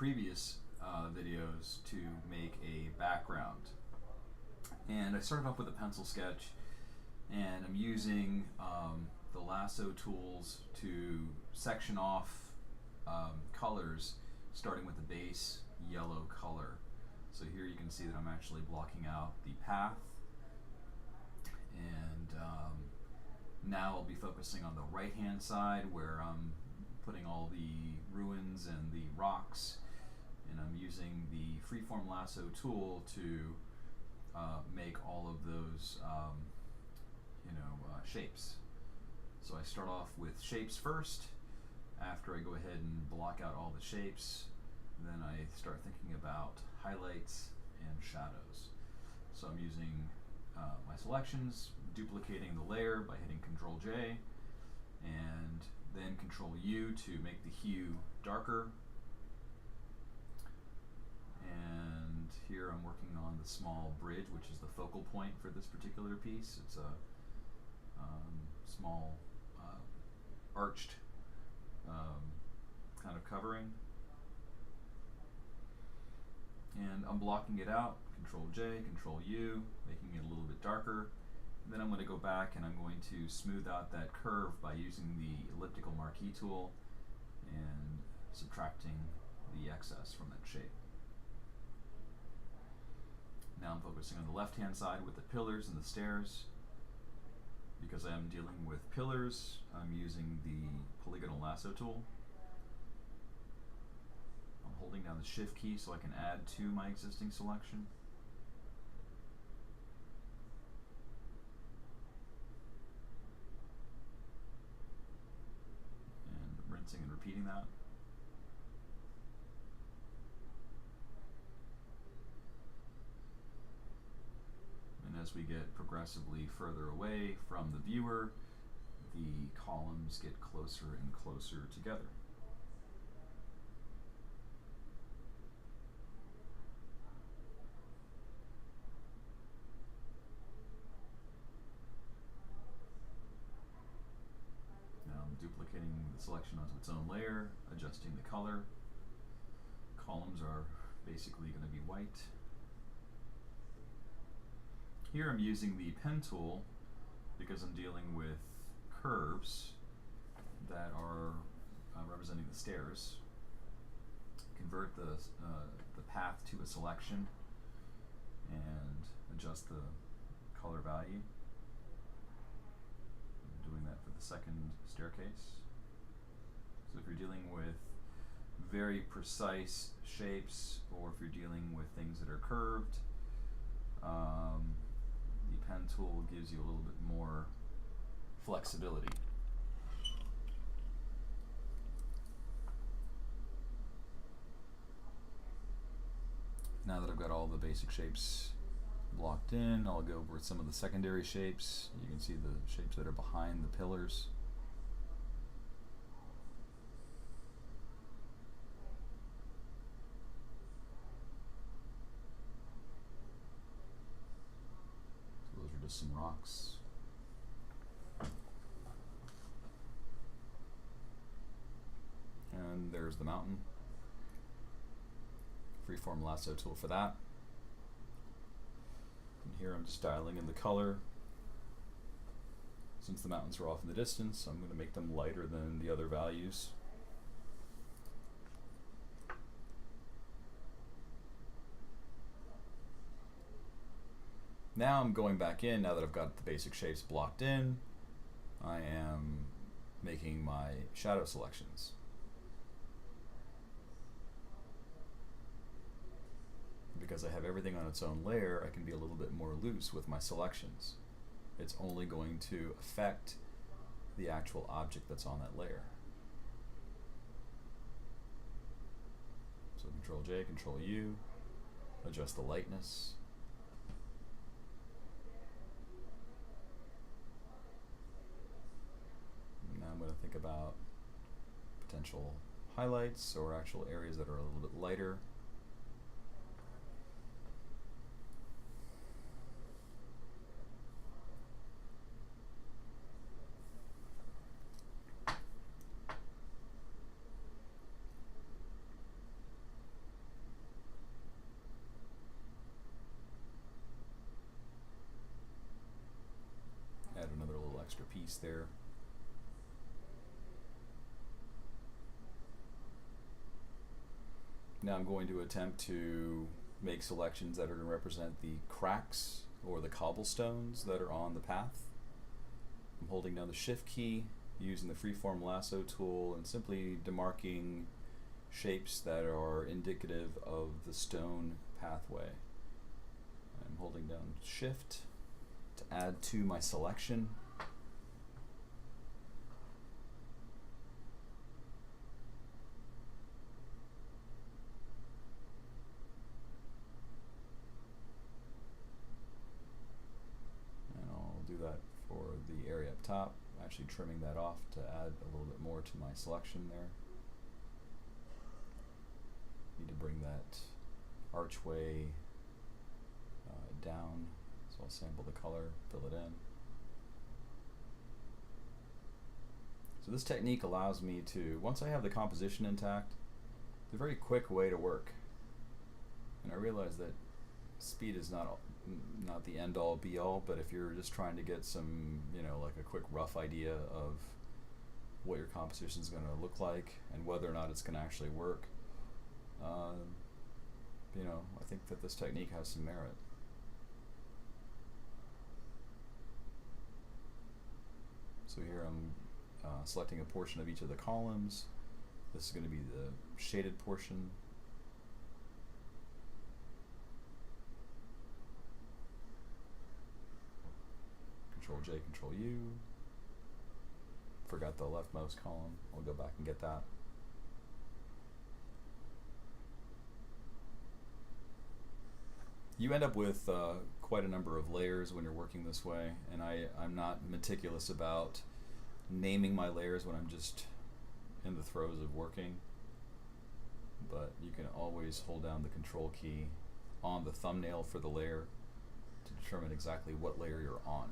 previous videos to make a background. And I started off with a pencil sketch, and I'm using the Lasso tools to section off colors, starting with the base yellow color. So here you can see that I'm actually blocking out the path, and now I'll be focusing on the right hand side where I'm putting all the ruins and the rocks, and I'm using the freeform lasso tool to make all of those shapes. So I start off with shapes first. After I go ahead and block out all the shapes, then I start thinking about highlights and shadows. So I'm using my selections, duplicating the layer by hitting Control J, and then Control U to make the hue darker. And here I'm working on the small bridge, which is the focal point for this particular piece. It's a small arched kind of covering. And I'm blocking it out, Control J, Control U, making it a little bit darker. And then I'm going to go back and I'm going to smooth out that curve by using the elliptical marquee tool and subtracting the excess from that shape. Now I'm focusing on the left-hand side with the pillars and the stairs. Because I am dealing with pillars, I'm using the polygonal lasso tool. I'm holding down the shift key so I can add to my existing selection. And rinsing and repeating that. As we get progressively further away from the viewer, the columns get closer and closer together. Now I'm duplicating the selection onto its own layer, adjusting the color. Columns are basically going to be white. Here I'm using the pen tool because I'm dealing with curves that are representing the stairs. Convert the path to a selection and adjust the color value. I'm doing that for the second staircase. So if you're dealing with very precise shapes, or if you're dealing with things that are curved, the pen tool gives you a little bit more flexibility. Now that I've got all the basic shapes blocked in, I'll go over some of the secondary shapes. You can see the shapes that are behind the pillars. Some rocks. And there's the mountain. Freeform lasso tool for that. And here I'm just dialing in the color. Since the mountains are off in the distance, I'm going to make them lighter than the other values. Now I'm going back in, now that I've got the basic shapes blocked in, I am making my shadow selections. Because I have everything on its own layer, I can be a little bit more loose with my selections. It's only going to affect the actual object that's on that layer. So Control J, Control U, adjust the lightness. Now I'm going to think about potential highlights or actual areas that are a little bit lighter. extra piece there. Now I'm going to attempt to make selections that are going to represent the cracks or the cobblestones that are on the path. I'm holding down the Shift key, using the freeform lasso tool, and simply demarking shapes that are indicative of the stone pathway. I'm holding down Shift to add to my selection. That for the area up top, actually trimming that off to add a little bit more to my selection there. Need to bring that archway down, so I'll sample the color, fill it in. So this technique allows me to, once I have the composition intact, it's a very quick way to work. And I realize that speed is not the end-all be-all, but if you're just trying to get some, like a quick rough idea of what your composition is going to look like and whether or not it's going to actually work, I think that this technique has some merit. So here I'm selecting a portion of each of the columns. This is going to be the shaded portion. Control J, Control U. Forgot the leftmost column. I'll go back and get that. You end up with quite a number of layers when you're working this way, and I'm not meticulous about naming my layers when I'm just in the throes of working, but you can always hold down the Control key on the thumbnail for the layer to determine exactly what layer you're on.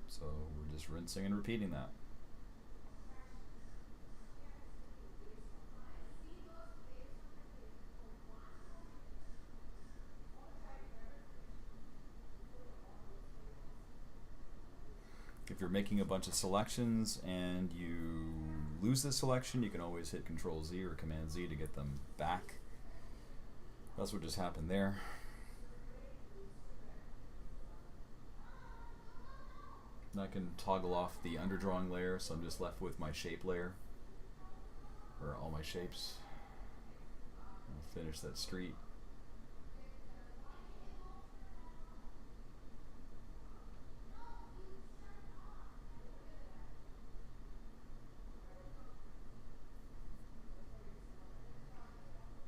So we're just rinsing and repeating that. If you're making a bunch of selections and you lose the selection, you can always hit Control Z or Command Z to get them back. That's what just happened there. And I can toggle off the underdrawing layer, so I'm just left with my shape layer, or all my shapes. I'll finish that street.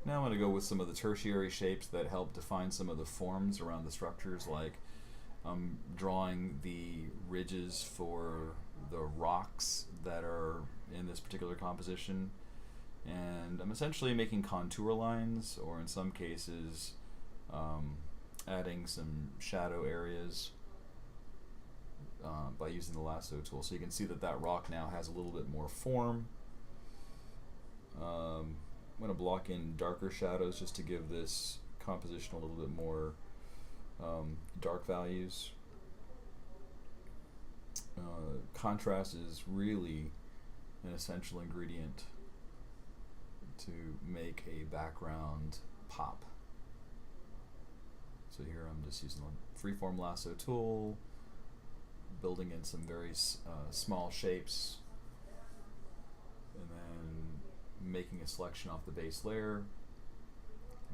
Now I'm going to go with some of the tertiary shapes that help define some of the forms around the structures, like I'm drawing the ridges for the rocks that are in this particular composition, and I'm essentially making contour lines, or in some cases adding some shadow areas by using the lasso tool. So you can see that that rock now has a little bit more form. I'm going to block in darker shadows just to give this composition a little bit more dark values. Contrast is really an essential ingredient to make a background pop. So here I'm just using the freeform lasso tool, building in some very small shapes, and then making a selection off the base layer,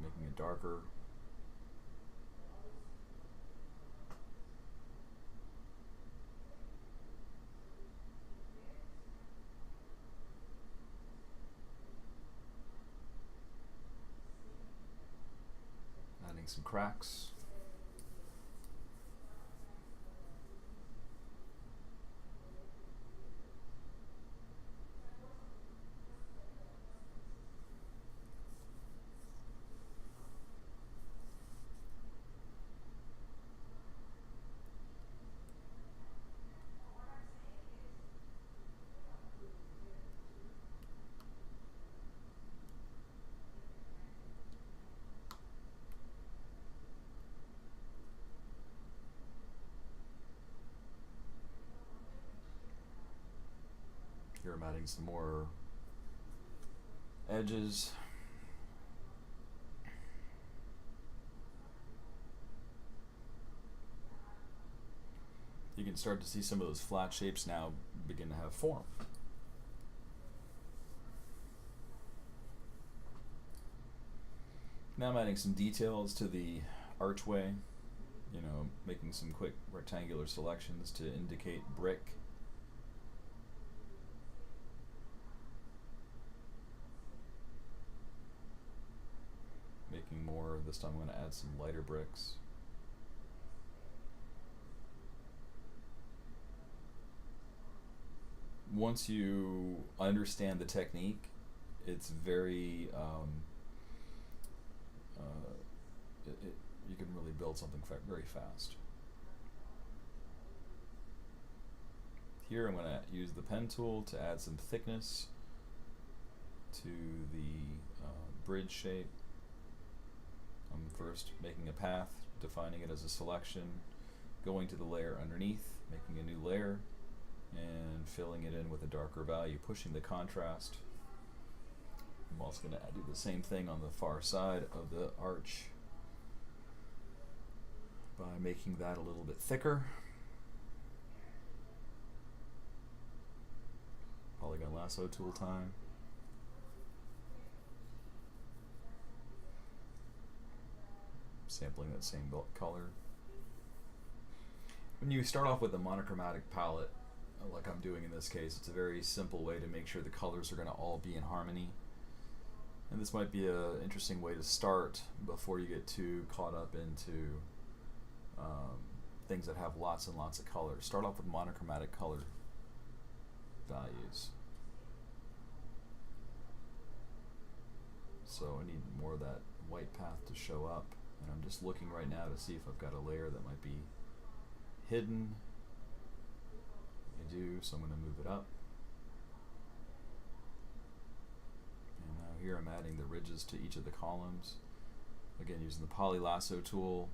making it darker. Adding some cracks. Here I'm adding some more edges. You can start to see some of those flat shapes now begin to have form. Now I'm adding some details to the archway, you know, making some quick rectangular selections to indicate brick. Making more, this time I'm going to add some lighter bricks. Once you understand the technique, it's very you can really build something very fast. Here I'm going to use the pen tool to add some thickness to the bridge shape. I'm first making a path, defining it as a selection, going to the layer underneath, making a new layer, and filling it in with a darker value, pushing the contrast. I'm also going to do the same thing on the far side of the arch by making that a little bit thicker. Polygon lasso tool time. Sampling that same color. When you start off with a monochromatic palette, like I'm doing in this case, it's a very simple way to make sure the colors are going to all be in harmony. And this might be an interesting way to start before you get too caught up into things that have lots and lots of colors. Start off with monochromatic color values. So I need more of that white path to show up. And I'm just looking right now to see if I've got a layer that might be hidden. I do, so I'm going to move it up. And now here I'm adding the ridges to each of the columns. Again, using the poly lasso tool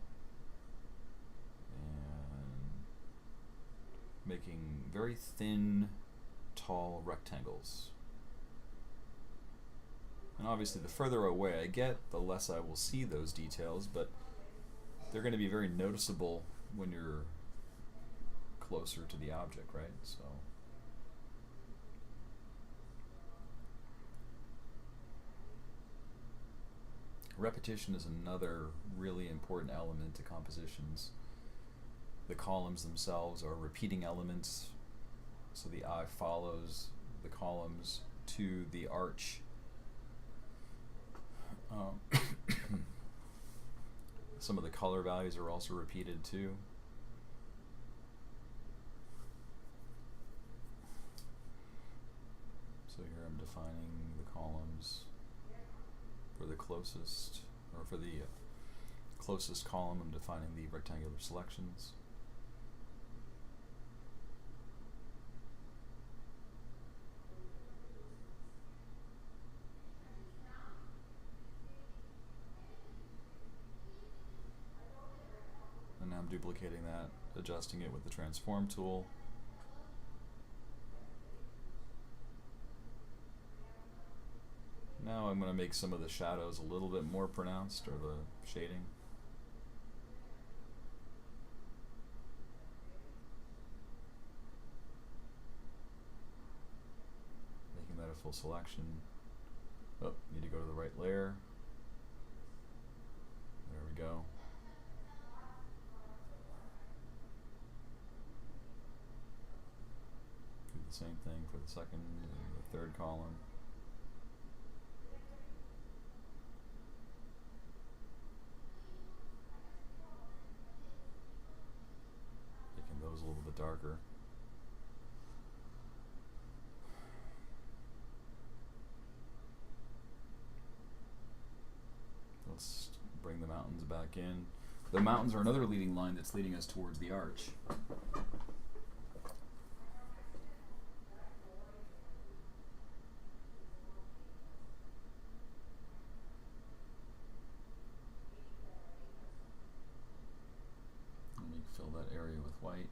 and making very thin, tall rectangles. And obviously the further away I get, the less I will see those details, but they're going to be very noticeable when you're closer to the object, right? So repetition is another really important element to compositions. The columns themselves are repeating elements, so the eye follows the columns to the arch. Some of the color values are also repeated too. So here I'm defining the columns for the closest, or for the closest column, I'm defining the rectangular selections. And now I'm duplicating that, adjusting it with the transform tool. Now I'm going to make some of the shadows a little bit more pronounced, or the shading. Making that a full selection. Oh, need to go to the right layer. There we go. Do the same thing for the second and the third column. Making those a little bit darker. Let's bring the mountains back in. The mountains are another leading line that's leading us towards the arch. Let me fill that area with white.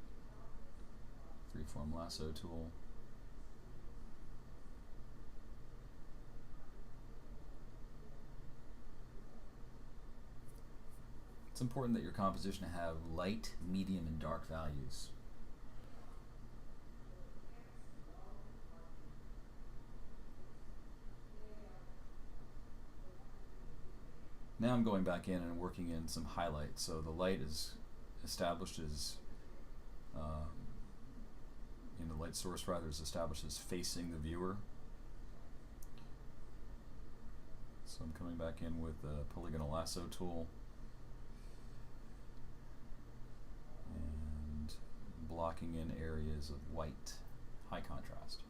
Freeform lasso tool. It's important that your composition have light, medium, and dark values. Now I'm going back in and working in some highlights. So the light is established as, in the light source rather, is established as facing the viewer. So I'm coming back in with the polygonal lasso tool and blocking in areas of white, high contrast.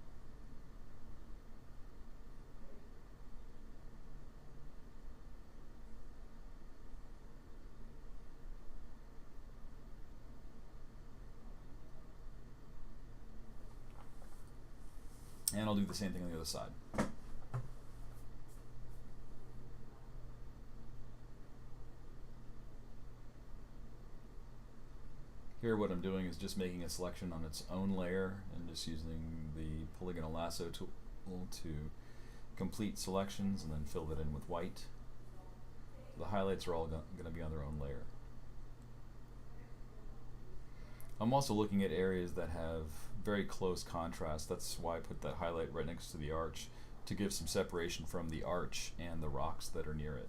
And I'll do the same thing on the other side. Here what I'm doing is just making a selection on its own layer and just using the polygonal lasso tool to complete selections and then fill it in with white. The highlights are all going to be on their own layer. I'm also looking at areas that have very close contrast. That's why I put that highlight right next to the arch, to give some separation from the arch and the rocks that are near it.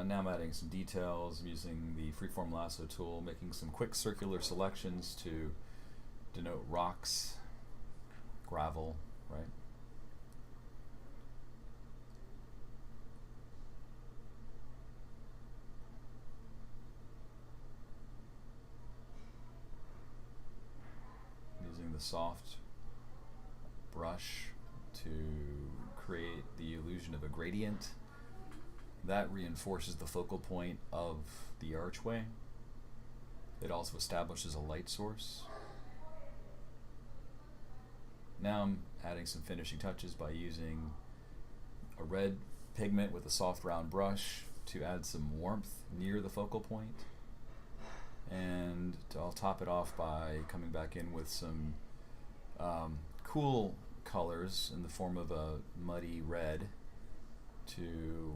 Now I'm adding some details. I'm using the freeform lasso tool, making some quick circular selections to denote rocks, gravel, right? Using the soft brush to create the illusion of a gradient. That reinforces the focal point of the archway. It also establishes a light source. Now I'm adding some finishing touches by using a red pigment with a soft round brush to add some warmth near the focal point. And I'll top it off by coming back in with some cool colors in the form of a muddy red to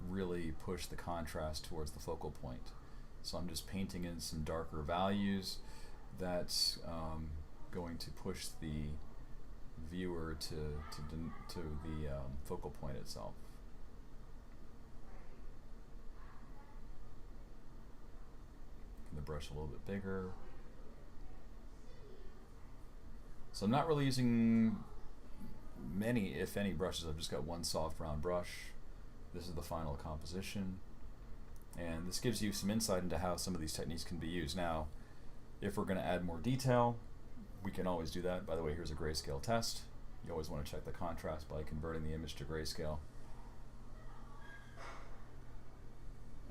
really push the contrast towards the focal point. So I'm just painting in some darker values that's going to push the viewer to the focal point itself. The brush a little bit bigger. So I'm not really using many, if any, brushes. I've just got one soft round brush. This is the final composition, and this gives you some insight into how some of these techniques can be used. Now, if we're going to add more detail, we can always do that. By the way, here's a grayscale test. You always want to check the contrast by converting the image to grayscale.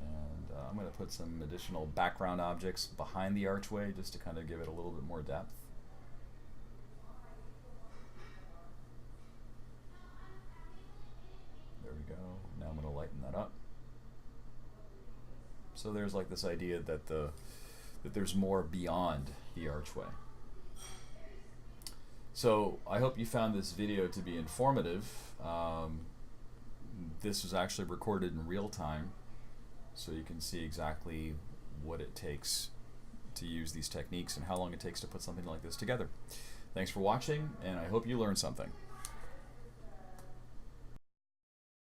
And I'm going to put some additional background objects behind the archway just to kind of give it a little bit more depth. There we go. Now I'm going to lighten that up. So there's like this idea that there's more beyond the archway. So I hope you found this video to be informative. This was actually recorded in real time, so you can see exactly what it takes to use these techniques and how long it takes to put something like this together. Thanks for watching, and I hope you learned something.